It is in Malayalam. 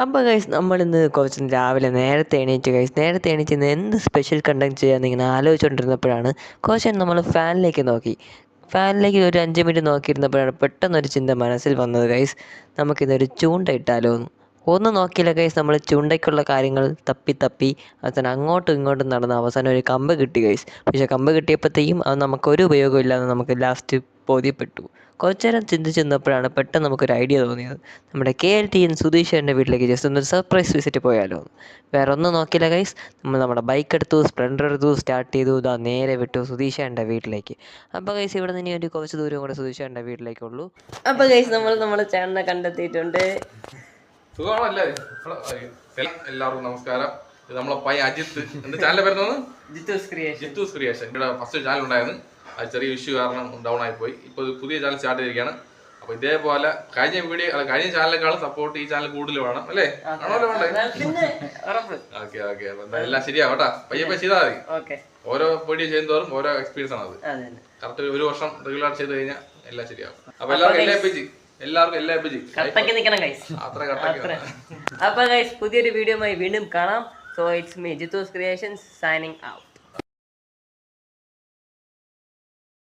അപ്പോൾ ഗൈസ് നമ്മളിന്ന് കുറച്ച് രാവിലെ നേരത്തെ എണീറ്റ് ഗൈസ് നേരത്തെ എണീറ്റ് ഇന്ന് എന്ത് സ്പെഷ്യൽ കണ്ടന്റ് ചെയ്യാമെന്ന് ഇങ്ങനെ ആലോചിച്ചുകൊണ്ടിരുന്നപ്പോഴാണ് കുറച്ച് നമ്മൾ ഫാനിലേക്ക് നോക്കി. ഫാനിലേക്ക് ഒരു 5 മിനിറ്റ് നോക്കിയിരുന്നപ്പോഴാണ് പെട്ടെന്നൊരു ചിന്ത മനസ്സിൽ വന്നത് ഗൈസ്, നമുക്കിതൊരു ചൂണ്ട ഇട്ടാലോ എന്ന്. ഒന്നും നോക്കിയില്ല ഗൈസ്, നമ്മൾ ചൂണ്ടയ്ക്കുള്ള കാര്യങ്ങൾ തപ്പി അവസാനം അങ്ങോട്ടും ഇങ്ങോട്ടും നടന്ന് അവസാനം ഒരു കമ്പ് കിട്ടി ഗൈസ്. പക്ഷേ കമ്പ് കിട്ടിയപ്പോഴത്തേക്കും അത് നമുക്കൊരു ഉപയോഗമില്ലാന്ന് നമുക്ക് ലാസ്റ്റ് ബോധ്യപ്പെട്ടു. കുറച്ചു നേരം ചിന്തിച്ച് നിന്നപ്പോഴാണ് പെട്ടെന്ന് നമുക്കൊരു ഐഡിയ തോന്നിയത്, നമ്മുടെ KLTN സുധീഷേൻ്റെ വീട്ടിലേക്ക് ജസ്റ്റ് ഒന്ന് സർപ്രൈസ് വിസിറ്റ് പോയാലോ എന്ന്. വേറെ ഒന്നും നോക്കിയില്ല ഗൈസ്, നമ്മൾ നമ്മുടെ ബൈക്ക് എടുത്തു, സ്പ്ലെൻഡർ എടുത്തു, സ്റ്റാർട്ട് ചെയ്തു, ഇതാ നേരെ വിട്ടു സുധീഷേൻ്റെ വീട്ടിലേക്ക്. അപ്പോൾ ഗൈസ് ഇവിടെ നിന്ന് ഇനി ഒരു കുറച്ച് ദൂരം കൂടെ സുധീഷേൻ്റെ വീട്ടിലേക്കുള്ളൂ. അപ്പോൾ ഗൈസ് നമ്മൾ നമ്മുടെ ചേട്ടനെ കണ്ടെത്തിയിട്ടുണ്ട്. എല്ലാവർക്കും നമസ്കാരം. ഇത് നമ്മളെ പയ്യ അജിത്ത്, എന്റെ ചാനൽ വരുന്നത് ജിത്തൂസ് ക്രിയേഷൻ. ഇവിടെ ഫസ്റ്റ് ചാനൽ ഉണ്ടായിരുന്നു, അത് ചെറിയ ഇഷ്യൂ കാരണം ഡൗൺ ആയി പോയി. ഇപ്പോൾ പുതിയ ചാനൽ സ്റ്റാർട്ട് ചെയ്തിരിക്കുകയാണ്. അപ്പോൾ ഇതേപോലെ കഴിഞ്ഞ ചാനലിനേക്കാളും സപ്പോർട്ട് ഈ ചാനൽ കൂടുതൽ വേണം അല്ലേ? ആണല്ലോ വേണ്ടേ? ഓക്കെ ഓക്കെ, എല്ലാം ശരിയാവട്ടാ, പയ്യെ ചെയ്താൽ മതി. ഓരോ വീഡിയോ ചെയ്യുന്നതോറും ഓരോ എക്സ്പീരിയൻസ് ആണ് അത്. കറക്റ്റ് ഒരു വർഷം റെഗുലർ ചെയ്ത് കഴിഞ്ഞാൽ എല്ലാം ശരിയാവും. അപ്പൊ എല്ലാവർക്കും എല്ലാ അപ്പൊ ഗൈസ് പുതിയൊരു വീഡിയോയുമായി വീണ്ടും കാണാം. So it's me Jithu's creations signing out.